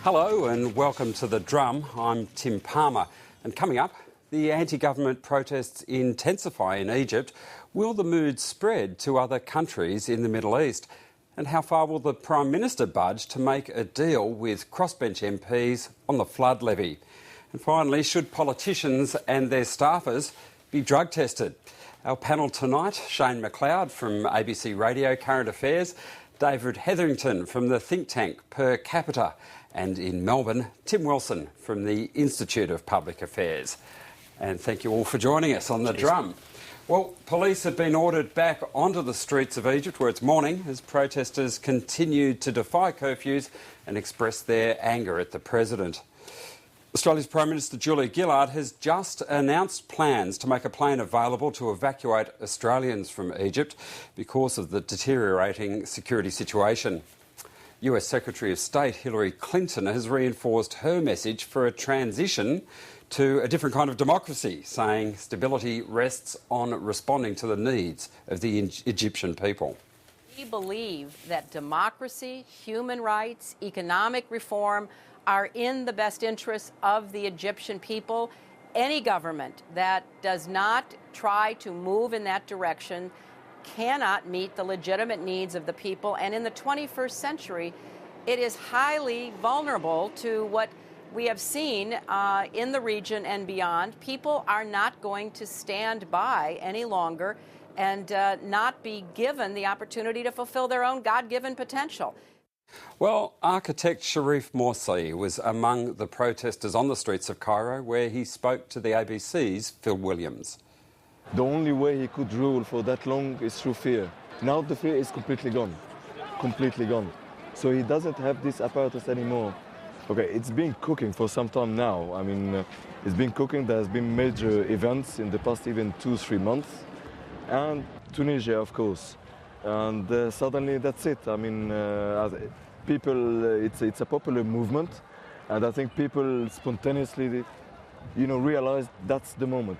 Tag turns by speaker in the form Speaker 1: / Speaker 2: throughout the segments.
Speaker 1: Hello and welcome to The Drum. I'm Tim Palmer. And coming up, the anti-government protests intensify in Egypt. Will the mood spread to other countries in the Middle East? And how far will the Prime Minister budge to make a deal with crossbench MPs on the flood levy? And finally, should politicians and their staffers be drug tested? Our panel tonight, Shane McLeod from ABC Radio Current Affairs, David Hetherington from the think tank Per Capita, and in Melbourne, Tim Wilson from the Institute of Public Affairs. And thank you all for joining us on The Drum. Well, police have been ordered back onto the streets of Egypt where it's morning as protesters continue to defy curfews and express their anger at the president. Australia's Prime Minister Julia Gillard has just announced plans to make a plane available to evacuate Australians from Egypt because of the deteriorating security situation. US Secretary of State Hillary Clinton has reinforced her message for a transition to a different kind of democracy, saying stability rests on responding to the needs of the Egyptian people.
Speaker 2: We believe that democracy, human rights, economic reform are in the best interests of the Egyptian people. Any government that does not try to move in that direction cannot meet the legitimate needs of the people. And in the 21st century, it is highly vulnerable to what we have seen in the region and beyond. People are not going to stand by any longer and not be given the opportunity to fulfill their own God-given potential.
Speaker 1: Well, architect Sharif Morsi was among the protesters on the streets of Cairo, where he spoke to the ABC's Phil Williams.
Speaker 3: The only way he could rule for that long is through fear. Now the fear is completely gone. Completely gone. So he doesn't have this apparatus anymore. Okay, it's been cooking for some time now. I mean, it's been cooking. There's been major events in the past even 2-3 months. And Tunisia, of course. And suddenly that's it. I mean, people, it's a popular movement. And I think people spontaneously, realize that's the moment.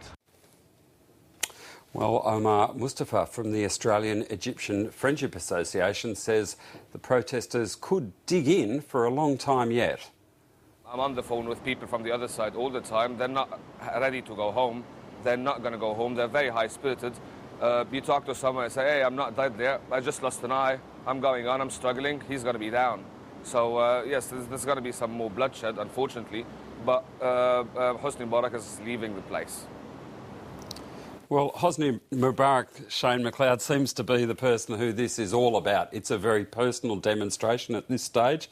Speaker 1: Well, Omar Mustafa from the Australian-Egyptian Friendship Association says the protesters could dig in for a long time yet.
Speaker 4: I'm on the phone with people from the other side all the time. They're not ready to go home. They're not going to go home. They're very high-spirited. You talk to someone and say, hey, I'm not dead there. I just lost an eye. I'm going on. I'm struggling. He's going to be down. So, yes, there's going to be some more bloodshed, unfortunately. But Hosni Mubarak is leaving the place.
Speaker 1: Well, Hosni Mubarak, Shane McLeod, seems to be the person who this is all about. It's a very personal demonstration at this stage.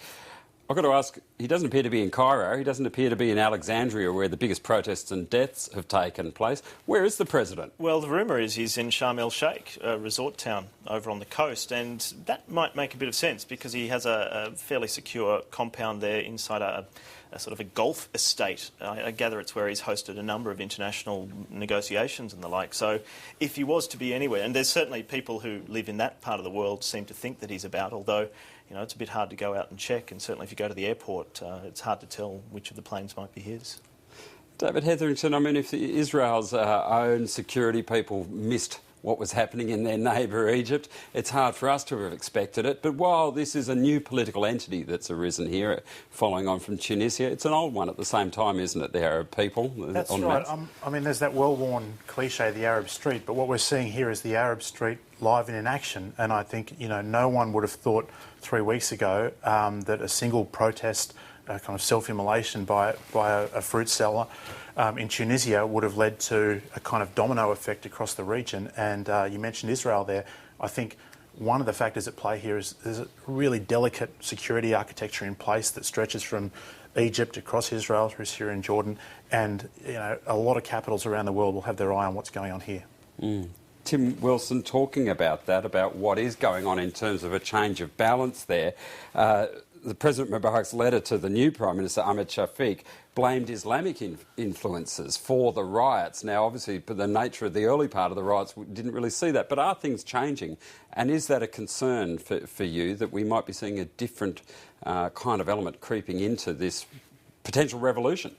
Speaker 1: I've got to ask, he doesn't appear to be in Cairo. He doesn't appear to be in Alexandria, where the biggest protests and deaths have taken place. Where is the president?
Speaker 5: Well, the rumour is he's in Sharm el-Sheikh, a resort town over on the coast, and that might make a bit of sense because he has a fairly secure compound there inside a sort of a golf estate. I gather it's where he's hosted a number of international negotiations and the like. So if he was to be anywhere, and there's certainly people who live in that part of the world seem to think that he's about, although it's a bit hard to go out and check, and certainly if you go to the airport, it's hard to tell which of the planes might be his.
Speaker 1: David Hetherington, I mean, if Israel's own security people missed what was happening in their neighbour Egypt, it's hard for us to have expected it. But while this is a new political entity that's arisen here, following on from Tunisia, it's an old one at the same time, isn't it, the Arab people?
Speaker 6: That's right. I mean, there's that well-worn cliche, the Arab street, but what we're seeing here is the Arab street live and in action. And I think, no one would have thought 3 weeks ago that a single protest, kind of self-immolation by a fruit seller in Tunisia would have led to a kind of domino effect across the region. And you mentioned Israel there. I think one of the factors at play here is there's a really delicate security architecture in place that stretches from Egypt across Israel through Syria and Jordan. And, a lot of capitals around the world will have their eye on what's going on here.
Speaker 1: Tim Wilson talking about that, about what is going on in terms of a change of balance there. The President Mubarak's letter to the new Prime Minister, Ahmed Shafiq, blamed Islamic influences for the riots. Now, obviously, the nature of the early part of the riots, we didn't really see that. But are things changing? And is that a concern for you, that we might be seeing a different kind of element creeping into this potential revolution?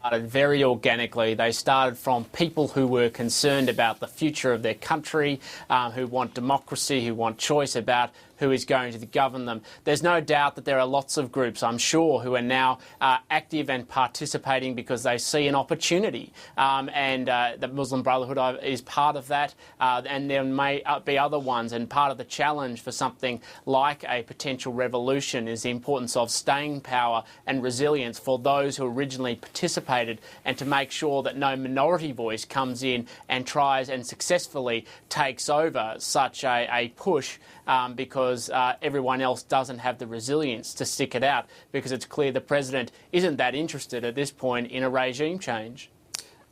Speaker 7: started very organically. They started from people who were concerned about the future of their country, who want democracy, who want choice about who is going to govern them. There's no doubt that there are lots of groups, I'm sure, who are now active and participating because they see an opportunity. And the Muslim Brotherhood is part of that, and there may be other ones. And part of the challenge for something like a potential revolution is the importance of staying power and resilience for those who originally participated, and to make sure that no minority voice comes in and tries and successfully takes over such a push, because everyone else doesn't have the resilience to stick it out, because it's clear the President isn't that interested at this point in a regime change.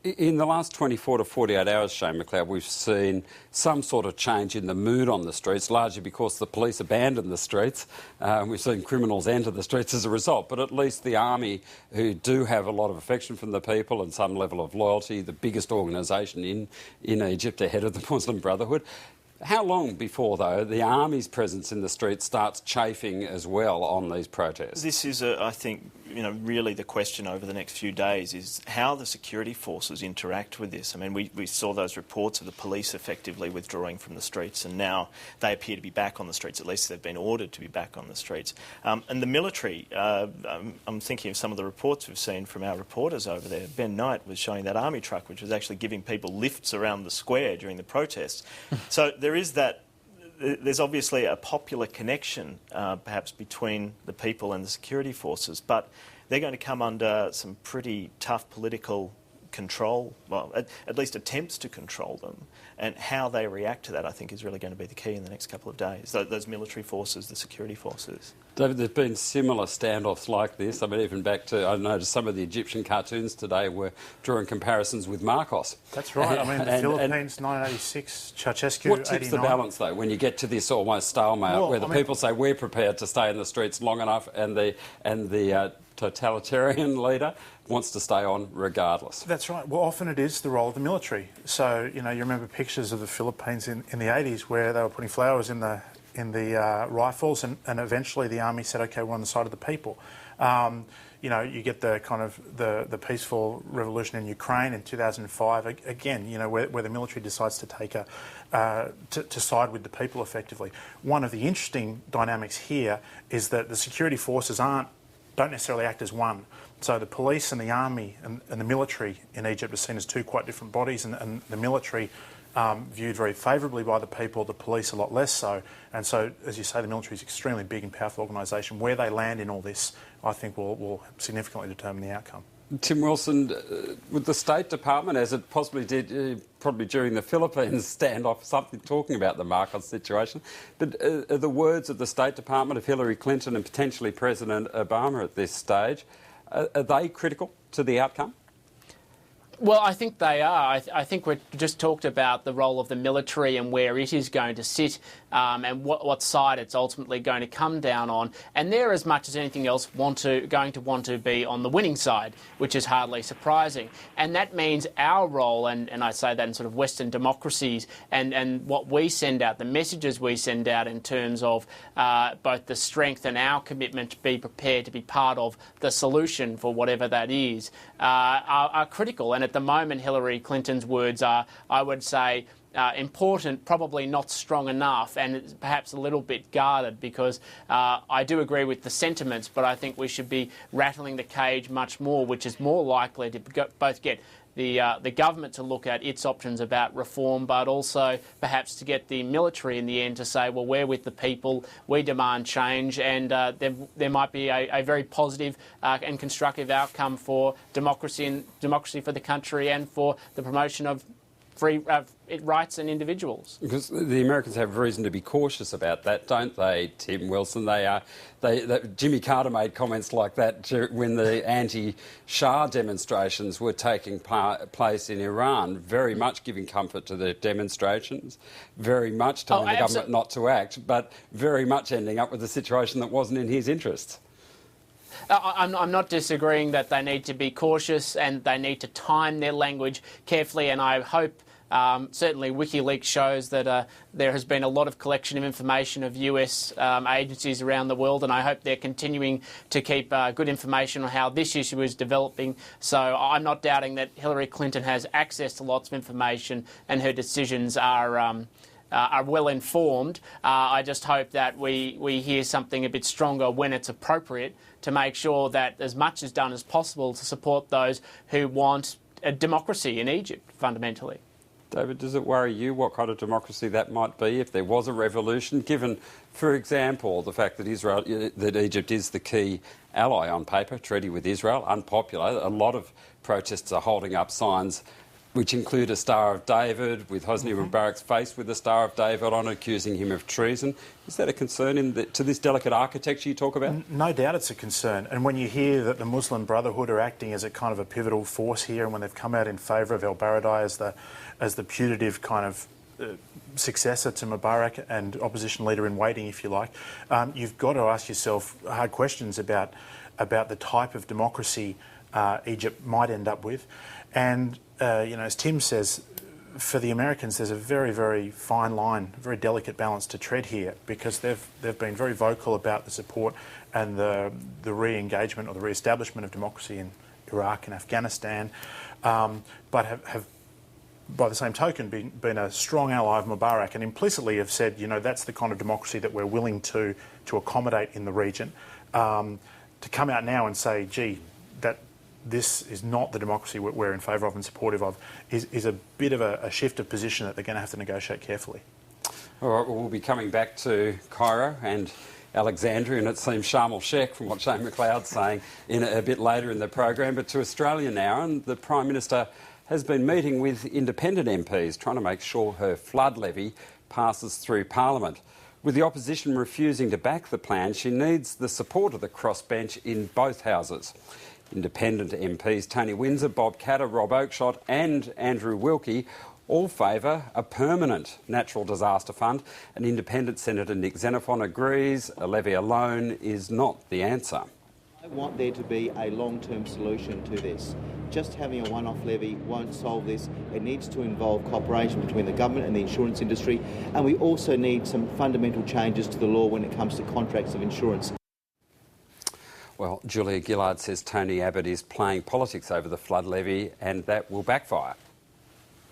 Speaker 1: In the last 24 to 48 hours, Shane McLeod, we've seen some sort of change in the mood on the streets, largely because the police abandoned the streets. We've seen criminals enter the streets as a result, but at least the army, who do have a lot of affection from the people and some level of loyalty, the biggest organisation in Egypt ahead of the Muslim Brotherhood. How long before, though, the army's presence in the streets starts chafing as well on these protests?
Speaker 5: This is, I think, really the question over the next few days is how the security forces interact with this. I mean, we saw those reports of the police effectively withdrawing from the streets, and now they appear to be back on the streets. At least they've been ordered to be back on the streets. And the military, I'm thinking of some of the reports we've seen from our reporters over there. Ben Knight was showing that army truck, which was actually giving people lifts around the square during the protests. So there is that. There's obviously a popular connection, perhaps, between the people and the security forces, but they're going to come under some pretty tough political control, well, at least attempts to control them, and how they react to that, I think, is really going to be the key in the next couple of days, those military forces, the security forces.
Speaker 1: David, there's been similar standoffs like this. I mean, even back to, I noticed some of the Egyptian cartoons today were drawing comparisons with Marcos.
Speaker 6: That's right. I mean, the Philippines, 1986, Ceausescu,
Speaker 1: what tips
Speaker 6: 89.
Speaker 1: the balance, though, when you get to this almost stalemate, where the people say we're prepared to stay in the streets long enough, and the totalitarian leader wants to stay on regardless? That's
Speaker 6: right. Well, often it is the role of the military. So, you remember pictures of the Philippines in the 80s where they were putting flowers in the rifles, and eventually the army said, OK, we're on the side of the people. You get the kind of the peaceful revolution in Ukraine in 2005, again, where the military decides to take to side with the people effectively. One of the interesting dynamics here is that the security forces don't necessarily act as one. So the police and the army and the military in Egypt are seen as two quite different bodies, and the military viewed very favourably by the people, the police a lot less so. And so, as you say, the military is an extremely big and powerful organisation. Where they land in all this, I think, will significantly determine the outcome.
Speaker 1: Tim Wilson, with the State Department, as it possibly did probably during the Philippines standoff, something talking about the Marcos situation, but are the words of the State Department, of Hillary Clinton and potentially President Obama at this stage, are they critical to the outcome?
Speaker 7: Well, I think they are. I think we just talked about the role of the military and where it is going to sit, and what side it's ultimately going to come down on. And they're, as much as anything else, going to want to be on the winning side, which is hardly surprising. And that means our role, and I say that in sort of Western democracies, and what we send out, the messages we send out in terms of both the strength and our commitment to be prepared to be part of the solution for whatever that is, are critical. And at the moment, Hillary Clinton's words are, I would say, important, probably not strong enough, and perhaps a little bit guarded, because I do agree with the sentiments, but I think we should be rattling the cage much more, which is more likely to both get the government to look at its options about reform, but also perhaps to get the military in the end to say, well, we're with the people, we demand change, and there might be a very positive and constructive outcome for democracy for the country and for the promotion of free rights and individuals. Because
Speaker 1: the Americans have reason to be cautious about that, don't they, Tim Wilson? Jimmy Carter made comments like that when the anti-Shah demonstrations were taking place in Iran, very much giving comfort to the demonstrations, very much telling the government not to act, but very much ending up with a situation that wasn't in his interests.
Speaker 7: I'm not disagreeing that they need to be cautious and they need to time their language carefully, and I hope Certainly WikiLeaks shows that there has been a lot of collection of information of US agencies around the world, and I hope they're continuing to keep good information on how this issue is developing. So I'm not doubting that Hillary Clinton has access to lots of information and her decisions are well informed. I just hope that we hear something a bit stronger when it's appropriate to make sure that as much is done as possible to support those who want a democracy in Egypt, fundamentally.
Speaker 1: David, does it worry you what kind of democracy that might be if there was a revolution, given, for example, the fact that Egypt is the key ally on paper, treaty with Israel, unpopular. A lot of protests are holding up signs which include a Star of David, with Hosni Mubarak's face with the Star of David on, accusing him of treason. Is that a concern to this delicate architecture you talk about?
Speaker 6: No doubt it's a concern. And when you hear that the Muslim Brotherhood are acting as a kind of a pivotal force here, and when they've come out in favour of el-Baradei as the putative kind of successor to Mubarak and opposition leader in waiting, if you like, you've got to ask yourself hard questions about the type of democracy Egypt might end up with. And as Tim says, for the Americans, there's a very, very fine line, very delicate balance to tread here, because they've been very vocal about the support and the re-engagement or the re-establishment of democracy in Iraq and Afghanistan, but have by the same token been a strong ally of Mubarak, and implicitly have said, that's the kind of democracy that we're willing to accommodate in the region. To come out now and say, gee, that this is not the democracy we're in favour of and supportive of is a bit of a shift of position that they're going to have to negotiate carefully.
Speaker 1: All right, well, we'll be coming back to Cairo and Alexandria, and it seems Sharm el-Sheikh, from what Shane McLeod's saying, in a bit later in the program. But to Australia now, and the Prime Minister has been meeting with independent MPs, trying to make sure her flood levy passes through Parliament. With the opposition refusing to back the plan, she needs the support of the crossbench in both houses. Independent MPs Tony Windsor, Bob Katter, Rob Oakeshott and Andrew Wilkie all favour a permanent natural disaster fund, and independent Senator Nick Xenophon agrees a levy alone is not the answer.
Speaker 8: I want there to be a long-term solution to this. Just having a one-off levy won't solve this. It needs to involve cooperation between the government and the insurance industry, and we also need some fundamental changes to the law when it comes to contracts of insurance.
Speaker 1: Well, Julia Gillard says Tony Abbott is playing politics over the flood levy, and that will backfire.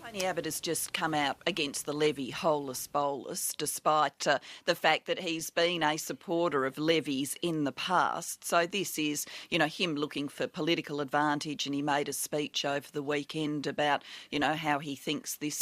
Speaker 9: Tony Abbott has just come out against the levy holus bolus, despite the fact that he's been a supporter of levies in the past. So this is, him looking for political advantage, and he made a speech over the weekend about, how he thinks this